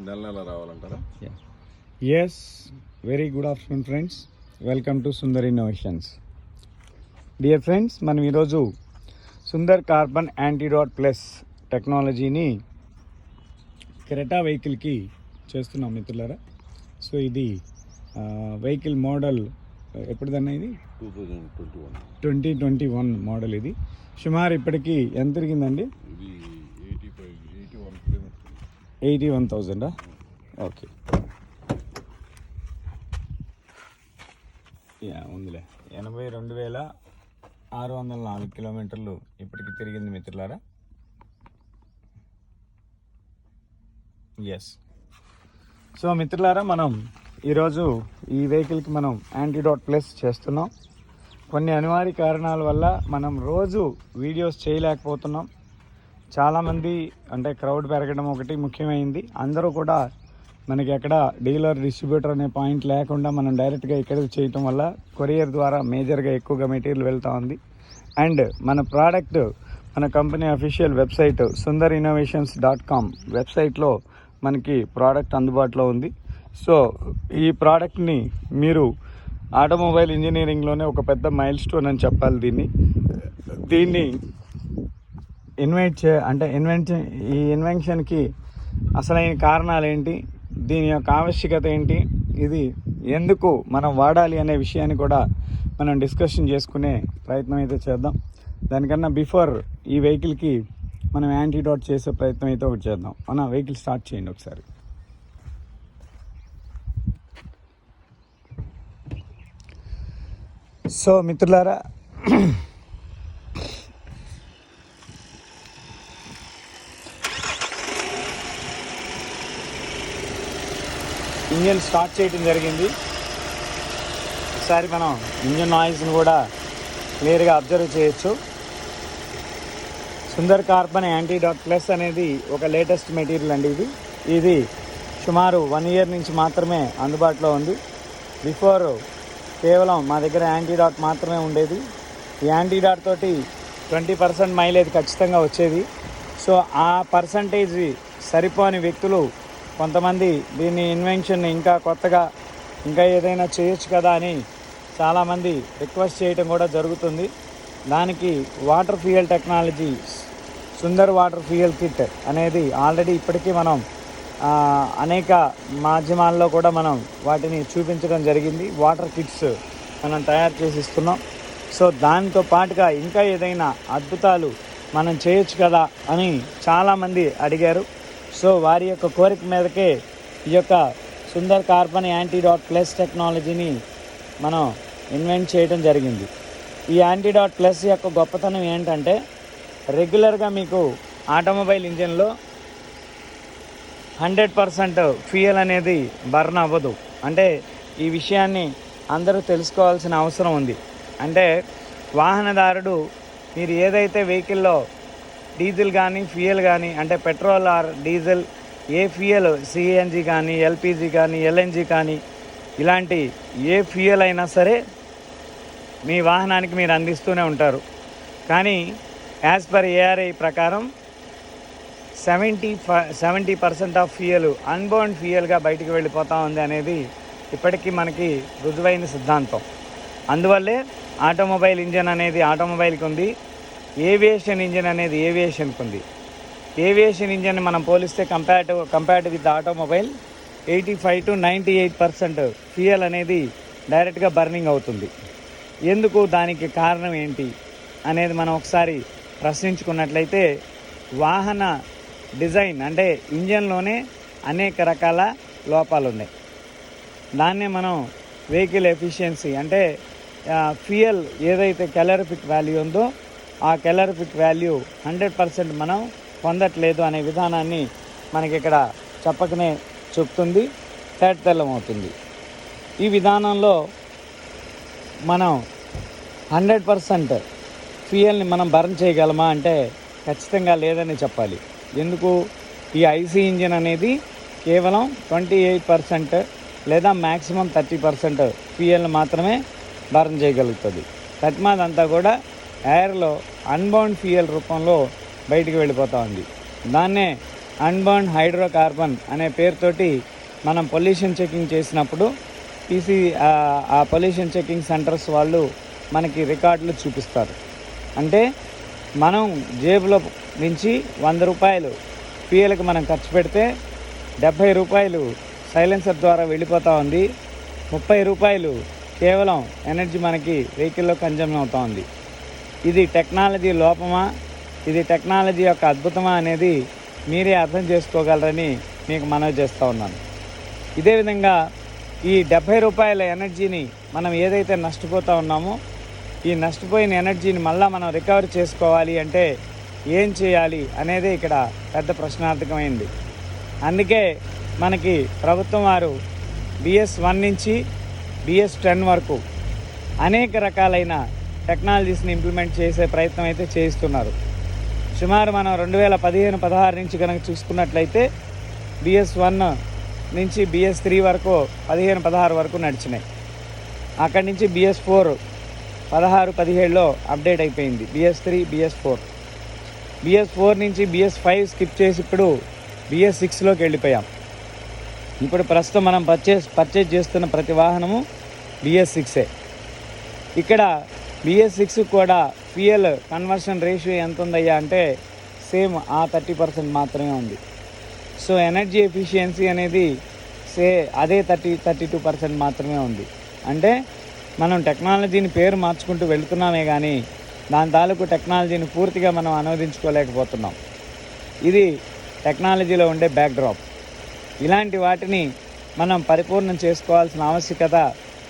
నెల రావాలంటారా? Yes, very good afternoon friends, welcome to Sundar innovations. Dear friends, మనం ఈరోజు సుందర్ కార్బన్ యాంటీడాట్ ప్లస్ టెక్నాలజీని క్రెటా వెహికల్కి చేస్తున్నాం మిత్రులారా. సో ఇది వెహికల్ మోడల్ ఎప్పుడుదన్నా ఇది 2021 మోడల్. ఇది సుమారు ఇప్పటికి ఎంత తిరిగిందండి? 81,000. ఓకే, ఉందిలే. 82,604 కిలోమీటర్లు ఇప్పటికి తిరిగింది మిత్రులారా. ఎస్. సో మిత్రులారా, మనం ఈరోజు ఈ వెహికల్కి మనం యాంటీడాట్ ప్లస్ చేస్తున్నాం. కొన్ని అనివార్య కారణాల వల్ల మనం రోజు వీడియోస్ చేయలేకపోతున్నాం. చాలామంది అంటే క్రౌడ్ పెరగడం ఒకటి ముఖ్యమైంది. అందరూ కూడా మనకి ఎక్కడ డీలర్ డిస్ట్రిబ్యూటర్ అనే పాయింట్ లేకుండా మనం డైరెక్ట్గా ఇక్కడికి చేయటం వల్ల కొరియర్ ద్వారా మేజర్గా ఎక్కువగా మెటీరియల్ వెళ్తూ ఉంది. అండ్ మన ప్రోడక్ట్ మన కంపెనీ అఫీషియల్ వెబ్సైట్ sundarinnovations.com వెబ్సైట్లో మనకి ప్రోడక్ట్ అందుబాటులో ఉంది. సో ఈ ప్రోడక్ట్ని మీరు ఆటోమొబైల్ ఇంజనీరింగ్లోనే ఒక పెద్ద మైల్ స్టోన్ అని చెప్పాలి. దీన్ని ఈ ఇన్వెన్షన్కి అసలైన కారణాలు ఏంటి, దీని యొక్క ఆవశ్యకత ఏంటి, ఇది ఎందుకు మనం వాడాలి అనే విషయాన్ని కూడా మనం డిస్కషన్ చేసుకునే ప్రయత్నం అయితే చేద్దాం. దానికన్నా బిఫోర్ ఈ వెహికల్కి మనం యాంటీడాట్ చేసే ప్రయత్నం అయితే ఒకటి చేద్దాం. మన వెహికల్ స్టార్ట్ చేయండి ఒకసారి. సో మిత్రులారా, ఇంజన్ స్టార్ట్ చేయడం జరిగింది. ఒకసారి మనం ఇంజన్ నాయిస్ని కూడా క్లియర్గా అబ్జర్వ్ చేయొచ్చు. సుందర్ కార్బన్ యాంటీడాట్ ప్లస్ అనేది ఒక లేటెస్ట్ మెటీరియల్ అండి. ఇది సుమారు 1 ఇయర్ నుంచి మాత్రమే అందుబాటులో ఉంది. బిఫోర్ కేవలం మా దగ్గర యాంటీడాట్ మాత్రమే ఉండేది. ఈ యాంటీడాట్ తోటి 20% మైలేజ్ ఖచ్చితంగా వచ్చేది. సో ఆ పర్సంటేజ్ సరిపోని వ్యక్తులు కొంతమంది దీన్ని ఇన్వెన్షన్ ఇంకా కొత్తగా ఇంకా ఏదైనా చేయొచ్చు కదా అని చాలామంది రిక్వెస్ట్ చేయడం కూడా జరుగుతుంది. దానికి water fuel technology Sundar water fuel kit అనేది ఆల్రెడీ ఇప్పటికీ మనం అనేక మాధ్యమాల్లో కూడా మనం వాటిని చూపించడం జరిగింది. వాటర్ కిట్స్ మనం తయారు చేసి ఇస్తున్నాం. సో దానితో పాటుగా ఇంకా ఏదైనా అద్భుతాలు మనం చేయొచ్చు కదా అని చాలామంది అడిగారు. సో వారి యొక్క కోరిక మీదకే ఈ యొక్క సుందర్ కార్బన్ యాంటీడాట్ ప్లస్ టెక్నాలజీని మనం ఇన్వెంట్ చేయడం జరిగింది. ఈ యాంటీడాట్ ప్లస్ యొక్క గొప్పతనం ఏంటంటే రెగ్యులర్గా మీకు ఆటోమొబైల్ ఇంజిన్లో 100% ఫ్యూయల్ అనేది బర్న్ అవ్వదు. అంటే ఈ విషయాన్ని అందరూ తెలుసుకోవాల్సిన అవసరం ఉంది. అంటే వాహనదారుడు మీరు ఏదైతే వెహికల్లో డీజిల్ కానీ ఫ్యూయల్ కానీ అంటే petrol are diesel A fuel CNG కానీ ఎల్పిజి కానీ ఎల్ఎన్జి కానీ ఇలాంటి ఏ ఫ్యూయల్ అయినా సరే మీ వాహనానికి మీరు అందిస్తూనే ఉంటారు. కానీ యాజ్ పర్ ఏఆర్ఐ ప్రకారం 70% ఆఫ్ ఫ్యూయల్ అన్బర్న్ ఫ్యూయల్గా బయటికి వెళ్ళిపోతూ ఉంది అనేది ఇప్పటికీ మనకి రుజువైన సిద్ధాంతం. అందువల్లే ఆటోమొబైల్ ఇంజన్ అనేది ఆటోమొబైల్కి ఉంది, ఏవియేషన్ ఇంజన్ అనేది ఏవియేషన్కి ఉంది. ఏవియేషన్ ఇంజన్ మనం పోలిస్తే compared with automobile 85 to 98% fuel అనేది డైరెక్ట్గా బర్నింగ్ అవుతుంది. ఎందుకు, దానికి కారణం ఏంటి అనేది మనం ఒకసారి ప్రశ్నించుకున్నట్లయితే వాహన డిజైన్ అంటే ఇంజన్లోనే అనేక రకాల లోపాలు ఉన్నాయి. దాన్నే మనం వెహికల్ ఎఫిషియన్సీ అంటే ఫ్యూయల్ ఏదైతే క్యాలరిఫిక్ వాల్యూ ఉందో ఆ క్యాలరిఫిక్ వాల్యూ 100% మనం పొందట్లేదు అనే విధానాన్ని మనకి ఇక్కడ చెప్పకనే చెప్తుంది, తేటతెల్లమవుతుంది. ఈ విధానంలో మనం 100% ఫ్యూయల్ని మనం బర్న్ చేయగలమా అంటే ఖచ్చితంగా లేదని చెప్పాలి. ఎందుకు, ఈ ఐసీ ఇంజిన్ అనేది కేవలం 28% లేదా మ్యాక్సిమం 30% ఫ్యూయల్ని మాత్రమే బర్న్ చేయగలుగుతుంది. తట్మాదంతా కూడా ఎయిర్లో అన్బౌండ్ ఫ్యూయల్ రూపంలో బయటికి వెళ్ళిపోతూ ఉంది. దాన్నే అన్బర్న్ హైడ్రోకార్బన్ అనే పేరుతోటి మనం పొల్యూషన్ చెకింగ్ చేసినప్పుడు ఆ పొల్యూషన్ చెకింగ్ సెంటర్స్ వాళ్ళు మనకి రికార్డులు చూపిస్తారు. అంటే మనం జేబులో నుంచి 100 రూపాయలు ఫ్యూయల్కి మనం ఖర్చు పెడితే 70 రూపాయలు సైలెన్సర్ ద్వారా వెళ్ళిపోతూ ఉంది, 30 రూపాయలు కేవలం ఎనర్జీ మనకి వెహికల్లో కన్జ్యూమ్ అవుతూ ఉంది. ఇది టెక్నాలజీ లోపమా, ఇది టెక్నాలజీ యొక్క అద్భుతమా అనేది మీరే అర్థం చేసుకోగలరని మీకు మనవి చేస్తూ ఉన్నాను. ఇదే విధంగా ఈ 70 రూపాయల ఎనర్జీని మనం ఏదైతే నష్టపోతూ ఉన్నామో ఈ నష్టపోయిన ఎనర్జీని మళ్ళీ మనం రికవర్ చేసుకోవాలి అంటే ఏం చేయాలి అనేది ఇక్కడ పెద్ద ప్రశ్నార్థకమైంది. అందుకే మనకి ప్రభుత్వం వారు BS1 నుంచి BS10 వరకు అనేక రకాలైన టెక్నాలజీస్ని ఇంప్లిమెంట్ చేసే ప్రయత్నం అయితే చేయిస్తున్నారు. సుమారు మనం 2015-16 నుంచి కనుక చూసుకున్నట్లయితే BS1 నుంచి BS3 వరకు 15-16 వరకు నడిచినాయి. అక్కడి నుంచి BS4 16-17లో అప్డేట్ అయిపోయింది. BS3 BS4 నుంచి BS5 స్కిప్ చేసి ఇప్పుడు BS6లోకి వెళ్ళిపోయాం. ఇప్పుడు ప్రస్తుతం మనం పర్చేజ్ చేస్తున్న ప్రతి వాహనము BS6. ఇక్కడ BS6 కూడా ఫ్యూయల్ కన్వర్షన్ రేషియో ఎంత ఉందయ్యా అంటే సేమ్ ఆ 30% మాత్రమే ఉంది. సో ఎనర్జీ ఎఫిషియన్సీ అనేది అదే 32% మాత్రమే ఉంది. అంటే మనం టెక్నాలజీని పేరు మార్చుకుంటూ వెళ్తున్నామే కానీ దాని తాలూకు టెక్నాలజీని పూర్తిగా మనం అనువదించుకోలేకపోతున్నాం. ఇది టెక్నాలజీలో ఉండే బ్యాక్డ్రాప్. ఇలాంటి వాటిని మనం పరిపూర్ణం చేసుకోవాల్సిన ఆవశ్యకత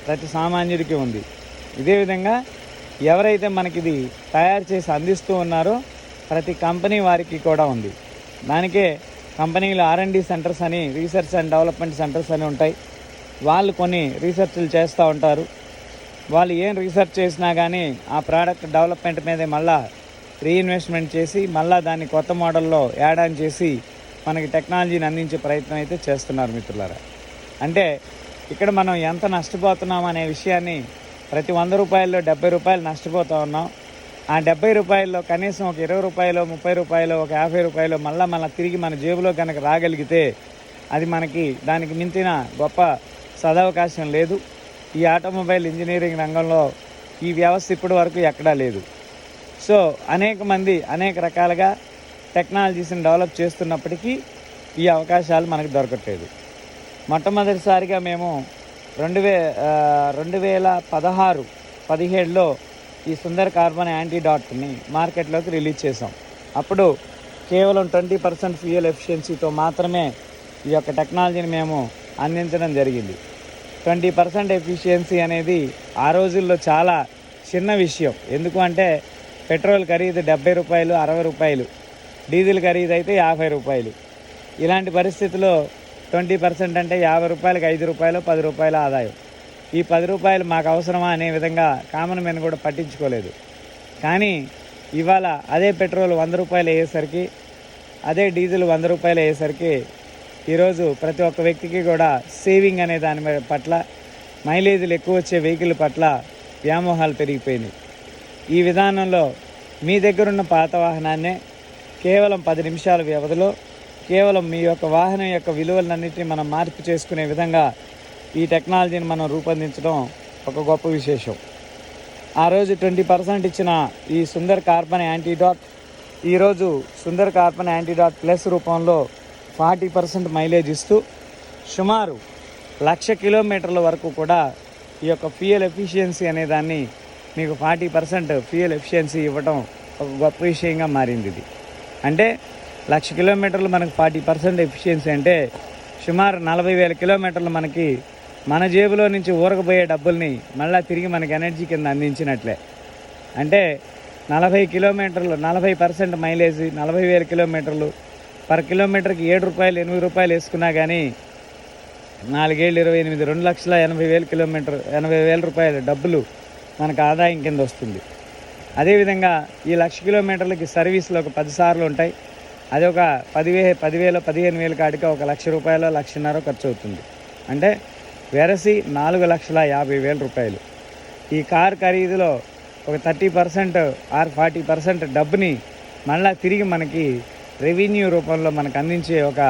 ప్రతి సామాన్యుడికి ఉంది. ఇదే విధంగా ఎవరైతే మనకిది తయారు చేసి అందిస్తూ ఉన్నారో ప్రతి కంపెనీ వారికి కూడా ఉంది. దానికే కంపెనీలు R&D సెంటర్స్ అని, రీసెర్చ్ అండ్ డెవలప్మెంట్ సెంటర్స్ అని ఉంటాయి. వాళ్ళు కొన్ని రీసెర్చ్లు చేస్తూ ఉంటారు. వాళ్ళు ఏం రీసెర్చ్ చేసినా కానీ ఆ ప్రోడక్ట్ డెవలప్మెంట్ మీదే మళ్ళా రీఇన్వెస్ట్మెంట్ చేసి మళ్ళీ దాన్ని కొత్త మోడల్లో యాడ్ ఆన్ చేసి మనకి టెక్నాలజీని అందించే ప్రయత్నం అయితే చేస్తున్నారు మిత్రులారా. అంటే ఇక్కడ మనం ఎంత నష్టపోతున్నాం అనే విషయాన్ని ప్రతి 100 రూపాయల్లో 70 రూపాయలు నష్టపోతూ ఉన్నాం. ఆ 70 రూపాయల్లో కనీసం ఒక 20 రూపాయలు, 30 రూపాయలు, ఒక 50 రూపాయలు మళ్ళీ తిరిగి మన జేబులో కనుక రాగలిగితే అది మనకి దానికి మించిన గొప్ప సదవకాశం లేదు. ఈ ఆటోమొబైల్ ఇంజనీరింగ్ రంగంలో ఈ వ్యవస్థ ఇప్పటి వరకు ఎక్కడా లేదు. సో అనేక మంది అనేక రకాలుగా టెక్నాలజీస్ని డెవలప్ చేస్తున్నప్పటికీ ఈ అవకాశాలు మనకు దొరకట్లేదు. మొట్టమొదటిసారిగా మేము 2016-17లో ఈ సుందర్ కార్బన్ యాంటీడాట్ని మార్కెట్లోకి రిలీజ్ చేసాం. అప్పుడు కేవలం 20% ఫ్యూయల్ ఎఫిషియన్సీతో మాత్రమే ఈ యొక్క టెక్నాలజీని మేము అందించడం జరిగింది. 20% ఎఫిషియన్సీ అనేది ఆ రోజుల్లో చాలా చిన్న విషయం. ఎందుకు అంటే పెట్రోల్ ఖరీదు 70 రూపాయలు, 60 రూపాయలు, డీజిల్ ఖరీదు అయితే 50 రూపాయలు. ఇలాంటి పరిస్థితుల్లో 20% అంటే 50 రూపాయలకి 5 రూపాయలు, 10 రూపాయల ఆదాయం. ఈ 10 రూపాయలు మాకు అవసరమా అనే విధంగా కామన్ మెన్ కూడా పట్టించుకోలేదు. కానీ ఇవాళ అదే పెట్రోల్ 100 రూపాయలు అయ్యేసరికి, అదే డీజిల్ 100 రూపాయలు అయ్యేసరికి ఈరోజు ప్రతి ఒక్క వ్యక్తికి కూడా సేవింగ్ అనే దాని పట్ల, మైలేజీలు ఎక్కువ వచ్చే వెహికల్ పట్ల వ్యామోహాలు పెరిగిపోయినాయి. ఈ విధానంలో మీ దగ్గరున్న పాత వాహనాన్నే కేవలం 10 నిమిషాల వ్యవధిలో కేవలం మీ యొక్క వాహనం యొక్క విలువలన్నింటినీ మనం మార్పు చేసుకునే విధంగా ఈ టెక్నాలజీని మనం రూపొందించడం ఒక గొప్ప విశేషం. ఆ రోజు 20% ఇచ్చిన ఈ సుందర్ కార్బన్ యాంటీడాట్ ఈరోజు సుందర్ కార్బన్ యాంటీడాట్ ప్లస్ రూపంలో 40% మైలేజ్ ఇస్తూ సుమారు 1,00,000 కిలోమీటర్ల వరకు కూడా ఈ యొక్క ఫ్యూయల్ ఎఫిషియన్సీ అనే దాన్ని మీకు 40% ఫ్యూయల్ ఎఫిషియన్సీ ఇవ్వడం ఒక గొప్ప విషయంగా మారింది. ఇది అంటే 1,00,000 కిలోమీటర్లు మనకు 40% ఎఫిషియన్సీ అంటే సుమారు 40,000 కిలోమీటర్లు మనకి మన జేబులో నుంచి ఊరకపోయే డబ్బుల్ని మళ్ళీ తిరిగి మనకి ఎనర్జీ కింద అందించినట్లే. అంటే 40% మైలేజ్, 40,000 కిలోమీటర్లు పర్ కిలోమీటర్కి 7 రూపాయలు, 8 రూపాయలు వేసుకున్నా కానీ 4 ఏళ్ళు 28, 2,80,000 కిలోమీటర్, 80,000 రూపాయల డబ్బులు మనకు ఆదాయం కింద వస్తుంది. అదేవిధంగా ఈ 1,00,000 కిలోమీటర్లకి సర్వీసులు ఒక 10 సార్లు ఉంటాయి. అది ఒక 10,000, 15,000 కాడికి ఒక 1,00,000 రూపాయలు, 1,50,000 ఖర్చు అవుతుంది. అంటే వెరసి 4,50,000 రూపాయలు. ఈ కార్ ఖరీదులో ఒక 30% ఆర్ 40% డబ్బుని మళ్ళీ తిరిగి మనకి రెవెన్యూ రూపంలో మనకు అందించే ఒక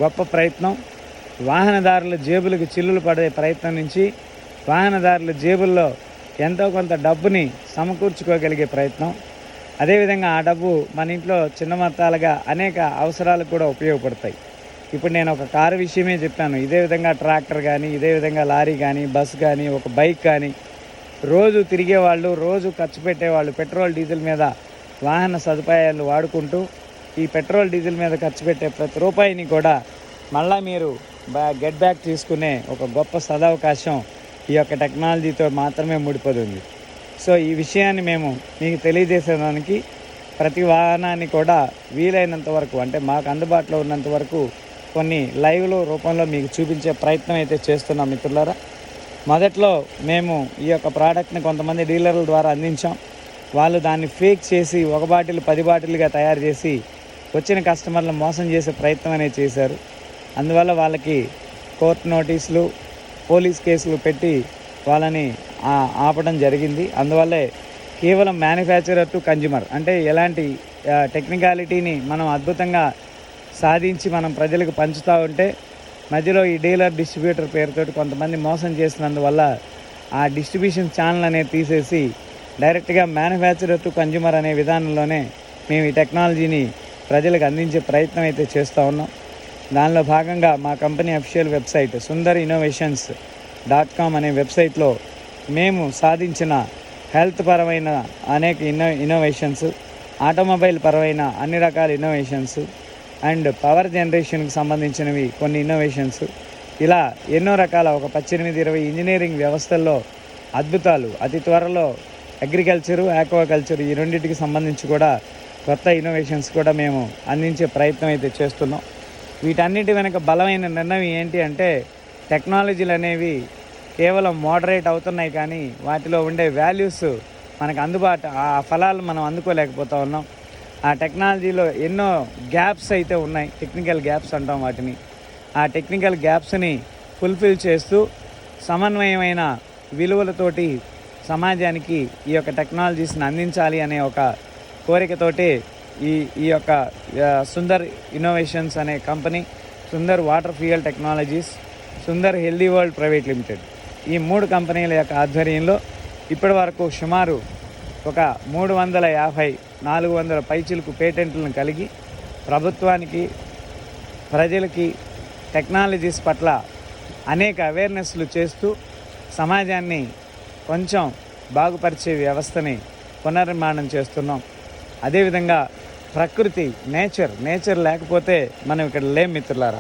గొప్ప ప్రయత్నం. వాహనదారుల జేబులకు చిల్లులు పడే ప్రయత్నం నుంచి వాహనదారుల జేబుల్లో ఎంతో కొంత డబ్బుని సమకూర్చుకోగలిగే ప్రయత్నం. అదేవిధంగా ఆ డబ్బు మన ఇంట్లో చిన్న మొత్తాలుగా అనేక అవసరాలకు కూడా ఉపయోగపడతాయి. ఇప్పుడు నేను ఒక కారు విషయమే చెప్పాను. ఇదే విధంగా ట్రాక్టర్ కానీ, ఇదే విధంగా లారీ కానీ, బస్సు కానీ, ఒక బైక్ కానీ, రోజు తిరిగేవాళ్ళు, రోజు ఖర్చు పెట్టేవాళ్ళు పెట్రోల్ డీజిల్ మీద వాహన సదుపాయాలు వాడుకుంటూ ఈ పెట్రోల్ డీజిల్ మీద ఖర్చు పెట్టే ప్రతి రూపాయిని కూడా మళ్ళీ మీరు గెట్ బ్యాక్ తీసుకునే ఒక గొప్ప సదవకాశం ఈ యొక్క టెక్నాలజీతో మాత్రమే ముడిపడింది. సో ఈ విషయాన్ని మేము మీకు తెలియజేసేదానికి ప్రతి వాహనాన్ని కూడా వీలైనంత వరకు, అంటే మాకు అందుబాటులో ఉన్నంత వరకు కొన్ని లైవ్లో రూపంలో మీకు చూపించే ప్రయత్నం అయితే చేస్తున్నాం మిత్రులారా. మొదట్లో మేము ఈ యొక్క ప్రోడక్ట్ని కొంతమంది డీలర్ల ద్వారా అందించాం. వాళ్ళు దాన్ని ఫేక్ చేసి 1 బాటిల్ 10 బాటిల్గా తయారు చేసి వచ్చిన కస్టమర్లను మోసం చేసే ప్రయత్నం అనేది చేశారు. అందువల్ల వాళ్ళకి కోర్టు నోటీసులు, పోలీస్ కేసులు పెట్టి వాళ్ళని ఆపడం జరిగింది. అందువల్లే కేవలం మ్యానుఫ్యాక్చరర్ టు కన్జ్యూమర్, అంటే ఎలాంటి టెక్నికాలిటీని మనం అద్భుతంగా సాధించి మనం ప్రజలకు పంచుతూ ఉంటే మధ్యలో ఈ డీలర్ డిస్ట్రిబ్యూటర్ పేరుతోటి కొంతమంది మోసం చేసినందువల్ల ఆ డిస్ట్రిబ్యూషన్ ఛానల్ అనేది తీసేసి డైరెక్ట్గా మ్యానుఫ్యాక్చరర్ టు కన్జ్యూమర్ అనే విధానంలోనే మేము ఈ టెక్నాలజీని ప్రజలకు అందించే ప్రయత్నం అయితే చేస్తూ ఉన్నాం. దానిలో భాగంగా మా కంపెనీ అఫీషియల్ వెబ్సైట్ sundarinnovations.com అనే వెబ్సైట్లో మేము సాధించిన హెల్త్ పరమైన అనేక ఇన్నోవేషన్స్, ఆటోమొబైల్ పరమైన అన్ని రకాల ఇన్నోవేషన్స్ అండ్ పవర్ జనరేషన్కి సంబంధించినవి కొన్ని ఇన్నోవేషన్స్, ఇలా ఎన్నో రకాల ఒక 18-20 ఇంజనీరింగ్ వ్యవస్థల్లో అద్భుతాలు, అతి త్వరలో అగ్రికల్చరు, ఆక్వాకల్చర్ ఈ రెండింటికి సంబంధించి కూడా కొత్త ఇన్నోవేషన్స్ కూడా మేము అందించే ప్రయత్నం అయితే చేస్తున్నాం. వీటన్నిటి వెనక బలమైన నిర్ణయం ఏంటి అంటే టెక్నాలజీలు అనేవి కేవలం మోడరేట్ అవుతున్నాయి, కానీ వాటిలో ఉండే వాల్యూస్ మనకు అందుబాటు, ఆ ఫలాలు మనం అందుకోలేకపోతూ ఉన్నాం. ఆ టెక్నాలజీలో ఎన్నో గ్యాప్స్ అయితే ఉన్నాయి, టెక్నికల్ గ్యాప్స్ అంటాం వాటిని. ఆ టెక్నికల్ గ్యాప్స్ని ఫుల్ఫిల్ చేస్తూ సమన్వయమైన విలువలతోటి సమాజానికి ఈ యొక్క టెక్నాలజీస్ని అందించాలి అనే ఒక కోరికతోటి ఈ యొక్క సుందర్ ఇన్నోవేషన్స్ అనే company, Sundar water fuel technologies, Sundar healthy world private limited, ఈ 3 కంపెనీల యొక్క ఆధ్వర్యంలో ఇప్పటి వరకు సుమారు ఒక 350-400 పైచిలకు పేటెంట్లను కలిగి ప్రభుత్వానికి, ప్రజలకి టెక్నాలజీస్ పట్ల అనేక అవేర్నెస్లు చేస్తూ సమాజాన్ని కొంచెం బాగుపరిచే వ్యవస్థని పునర్నిర్మాణం చేస్తున్నాం. అదేవిధంగా ప్రకృతి, నేచర్ లేకపోతే మనం ఇక్కడ లేం మిత్రులారా.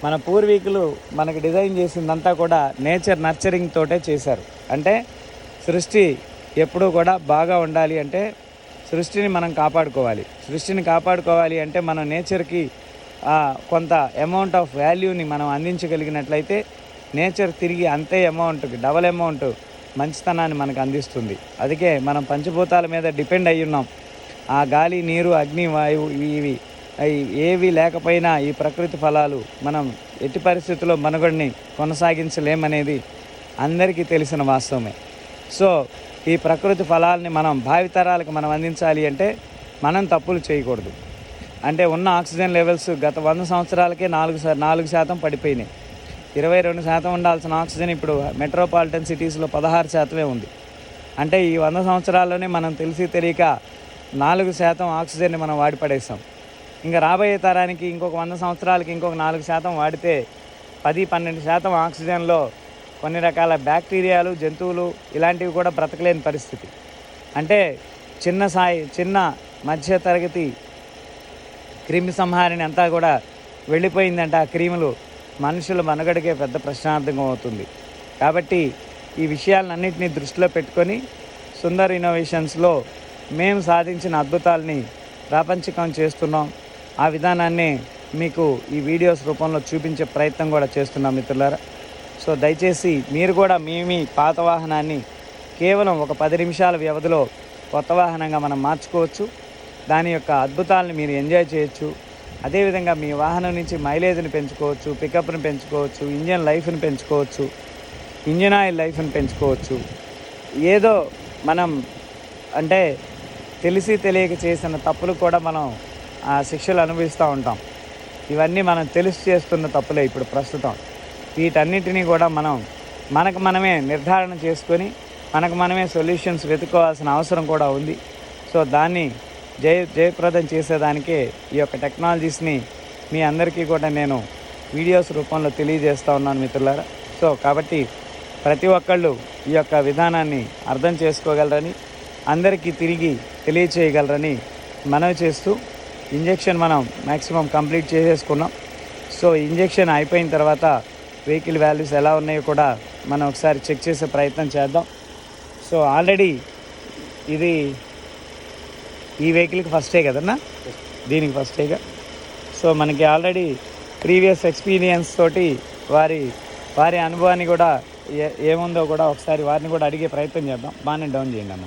మన పూర్వీకులు మనకి డిజైన్ చేసిందంతా కూడా నర్చరింగ్ తోటే చేశారు. అంటే సృష్టి ఎప్పుడూ కూడా బాగా ఉండాలి అంటే సృష్టిని మనం కాపాడుకోవాలి. సృష్టిని కాపాడుకోవాలి అంటే మనం నేచర్కి కొంత అమౌంట్ ఆఫ్ వాల్యూని మనం అందించగలిగినట్లయితే నేచర్ తిరిగి అంతే అమౌంట్కి డబల్ అమౌంట్ మంచితనాన్ని మనకు అందిస్తుంది. అందుకే మనం పంచభూతాల మీద డిపెండ్ అయ్యి ఉన్నాం. ఆ గాలి, నీరు, అగ్ని, వాయువు ఇవి ఏవి లేకపోయినా ఈ ప్రకృతి ఫలాలు మనం ఎట్టి పరిస్థితుల్లో మనుగడని కొనసాగించలేమనేది అందరికీ తెలిసిన వాస్తవమే. సో ఈ ప్రకృతి ఫలాలని మనం భావితరాలకు మనం అందించాలి అంటే మనం తప్పులు చేయకూడదు. అంటే ఉన్న ఆక్సిజన్ లెవెల్స్ గత 100 సంవత్సరాలకే 4% పడిపోయినాయి. 22% ఉండాల్సిన ఆక్సిజన్ ఇప్పుడు మెట్రోపాలిటన్ సిటీస్లో 16% ఉంది. అంటే ఈ 100 సంవత్సరాల్లోనే మనం తెలిసి తెలియక 4% ఆక్సిజన్ని మనం వాడి పడేసాం. ఇంకా రాబోయే తరానికి ఇంకొక 100 సంవత్సరాలకి ఇంకొక 4% వాడితే 10-12% ఆక్సిజన్లో కొన్ని రకాల బ్యాక్టీరియాలు, జంతువులు ఇలాంటివి కూడా బ్రతకలేని పరిస్థితి. అంటే చిన్న మధ్య తరగతి క్రిమి సంహారిణి అంతా కూడా వెళ్ళిపోయిందంటే ఆ క్రిములు మనుషుల మనుగడకే పెద్ద ప్రశ్నార్థకం అవుతుంది. కాబట్టి ఈ విషయాలన్నింటినీ దృష్టిలో పెట్టుకొని సుందర్ ఇన్నోవేషన్స్లో మేము సాధించిన అద్భుతాలని ప్రాపంచికం చేస్తున్నాం. ఆ విధానాన్ని మీకు ఈ వీడియోస్ రూపంలో చూపించే ప్రయత్నం కూడా చేస్తున్నాం మిత్రులారా. సో దయచేసి మీరు కూడా మీ పాత వాహనాన్ని కేవలం ఒక 10 నిమిషాల వ్యవధిలో కొత్త వాహనంగా మనం మార్చుకోవచ్చు. దాని యొక్క అద్భుతాలను మీరు ఎంజాయ్ చేయొచ్చు. అదేవిధంగా మీ వాహనం నుంచి మైలేజ్ని పెంచుకోవచ్చు, పికప్ని పెంచుకోవచ్చు, ఇంజన్ లైఫ్ని పెంచుకోవచ్చు, ఇంజన్ ఆయిల్ లైఫ్ని పెంచుకోవచ్చు. ఏదో మనం అంటే తెలిసి తెలియక చేసిన తప్పులు కూడా మనం ఆ శిక్షలు అనుభవిస్తూ ఉంటాం. ఇవన్నీ మనం తెలిసి చేస్తున్న తప్పులే ఇప్పుడు ప్రస్తుతం. వీటన్నిటినీ కూడా మనకు మనమే నిర్ధారణ చేసుకొని మనకు మనమే సొల్యూషన్స్ వెతుక్కోవాల్సిన అవసరం కూడా ఉంది. సో దాన్ని జయప్రదం చేసేదానికే ఈ యొక్క టెక్నాలజీస్ని మీ అందరికీ కూడా నేను వీడియోస్ రూపంలో తెలియజేస్తూ ఉన్నాను మిత్రులారా. సో కాబట్టి ప్రతి ఒక్కళ్ళు ఈ యొక్క విధానాన్ని అర్థం చేసుకోగలరని, అందరికీ తిరిగి తెలియచేయగలరని మనవి చేస్తూ ఇంజెక్షన్ మనం మ్యాక్సిమం కంప్లీట్ చేసేసుకున్నాం. సో ఇంజెక్షన్ అయిపోయిన తర్వాత వెహికల్ వాల్యూస్ ఎలా ఉన్నాయో కూడా మనం ఒకసారి చెక్ చేసే ప్రయత్నం చేద్దాం. సో ఆల్రెడీ ఇది ఈ వెహికల్కి ఫస్టే కదన్నా, దీనికి ఫస్టేగా. సో మనకి ఆల్రెడీ ప్రీవియస్ ఎక్స్పీరియన్స్ తోటి వారి అనుభవాన్ని కూడా ఏముందో కూడా ఒకసారి వారిని కూడా అడిగే ప్రయత్నం చేద్దాం. బాగానే డౌన్ చేయండి అన్న.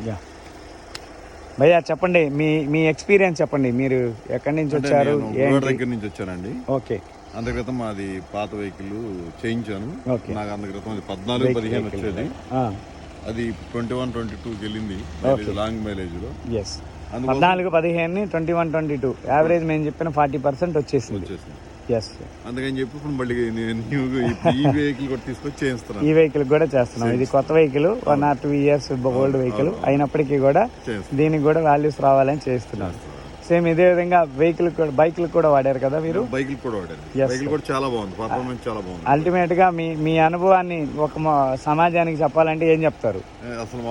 యా భయ్యా చెప్పండి, మీ ఎక్స్పీరియన్స్ చెప్పండి. మీరు ఎక్కడి నుంచి వచ్చారు? దగ్గర నుంచి వచ్చానండి. ఓకే. అంతక్రితం అది పాత వెహికల్ చేయించాను. నాకు అంతక్రితం అది 14-15 వచ్చేది. అది 21-22 వెళ్ళింది లాంగ్ మైలేజ్ లో. 14-15 21-22 యావరేజ్ మేము చెప్పిన 40% వచ్చేసింది. అందుకని చెప్పి ఇప్పుడు మళ్ళీ నేను ఈ వెహికల్ కూడా తీసుకొచ్చి చేయిస్తున్నాను. ఈ వెహికల్ కూడా చేస్తున్నాం. ఇది కొత్త vehicle, 1 or 2 years old vehicle అయినప్పటికీ కూడా దీనికి కూడా వాల్యూస్ రావాలని చేస్తున్నాం. సేమ్ ఇదే విధంగా బైక్లు కూడా వాడారు కదా మీరు? బైక్లు కూడా వాడారు. బైక్లు కూడా చాలా బాగుంది, పర్ఫార్మెన్స్ చాలా బాగుంది. అల్టిమేట్ గా మీ అనుభవాన్ని ఒక సమాజానికి చెప్పాలంటే ఏం చెప్తారు? అసలు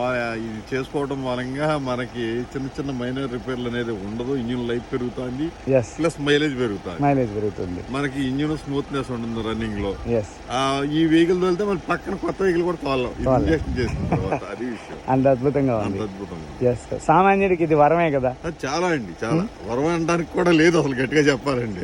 ఇది చేసుకోవడం మూలంగా మనకి చిన్న చిన్న మైనర్ రిపేర్లు అనేది ఉండదు. ఇంజిన్ లైఫ్ పెరుగుతుంది, ప్లస్ మైలేజ్ పెరుగుతుంది. మనకి ఇంజిన్ స్మూత్నెస్ ఉంటుంది రన్నింగ్ లో. ఈ వెహికల్ వెళ్తే మన పక్కన కొత్త వెహికల్ కూడా ఇంజెక్షన్ చేసిన తర్వాత అది విషయం. అంత అద్భుతంగా సామాన్యుడికి ఇది వరమే కదా. చాలా అండి, చాలా వరం అనడానికి కూడా లేదు అసలు, గట్టిగా చెప్పాలండి.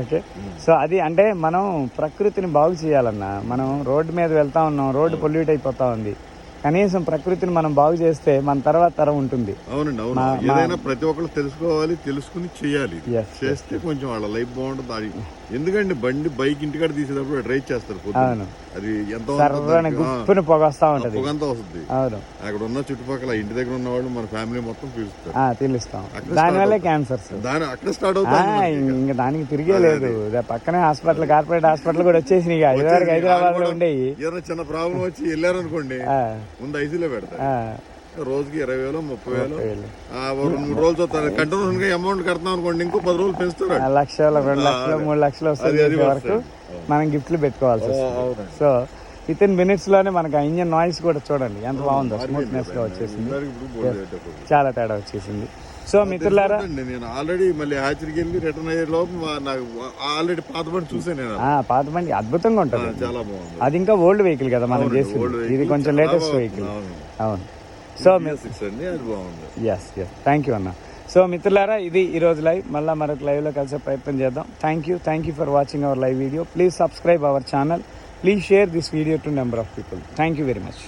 ఓకే. సో అది అంటే మనం ప్రకృతిని బాగు చేయాలన్నా, మనం రోడ్డు మీద వెళ్తా ఉన్నాం, రోడ్డు పొల్యూట్ అయిపోతా ఉంది. కనీసం ప్రకృతిని మనం బాగు చేస్తే మన తర్వాత తరం ఉంటుంది. అవునండి, అవును. ఏదైనా ప్రతి ఒక్కరు తెలుసుకోవాలి, తెలుసుకుని చేయాలి. చేస్తే కొంచెం వాళ్ళ లైఫ్ బాగుంటుంది. ఎందుకంటే బైక్ ఇంటికాడ తీసేటప్పుడు డ్రైవ్ చేస్తారు. అది ఎంతో గుప్పుని పొగ వస్తా ఉంటది, పొగంతా వస్తుంది. అవును. అక్కడ ఉన్న చుట్టుపక్కల ఇంటి దగ్గర ఉన్న వాళ్ళు మన ఫ్యామిలీ మొత్తం తెలుస్తాం. దానివల్ల క్యాన్సర్స్ అక్కడ స్టార్ట్ అవుతాయి. ఇంకా దానికి తిరిగే లేదు. పక్కనే హాస్పిటల్, కార్పొరేట్ హాస్పిటల్ కూడా వచ్చేసినాయి. ఇదివరకు హైదరాబాద్ లో ఉండేవి. ఏదైనా చిన్న ప్రాబ్లం వచ్చి వెళ్ళారనుకోండి, ముందు ఐసీలో పెడతారు. రోజుకి 20,000 30,000 2 రోజులు కంటిన్యూస్ గా అమౌంట్ కడతాం అనుకోండి, ఇంకో 10 రోజులు పెంచుతారు. 1 లక్ష 2 లక్షలు 3 లక్షలు వస్తుంది వరకు మనం గిఫ్ట్లు పెట్టుకోవాల్సి వస్తుంది. సో విత్ ఇన్ మినిట్స్ లోనే మనకి ఆ ఇంజన్ నాయిస్ కూడా చూడండి ఎంత బాగుందో, స్మూత్నెస్ గా వచ్చేసింది, చాలా తేడా వచ్చేసింది. సో మిత్రులారా, నేను ఆల్రెడీ మళ్ళీ హ్యాచరీకి వెళ్ళి రిటర్న్ అయ్యే లోపు నాకు ఆల్రెడీ పాత బండి చూసాను. పాత బండి అద్భుతంగా ఉంటుంది, చాలా బాగుంది. అది ఇంకా ఓల్డ్ వెహికల్ కదా మనం చేసింది, ఇది కొంచెం లేటెస్ట్ వెహికల్. అవును. సో థ్యాంక్ యూ అన్న. సో మిత్రులారా, ఇది ఈరోజు లైవ్. మళ్ళీ మరొక లైవ్లో కలిసే ప్రయత్నం చేద్దాం. Thank you for watching our live video. Please subscribe our channel. Please share this video to number of people. Thank you very much.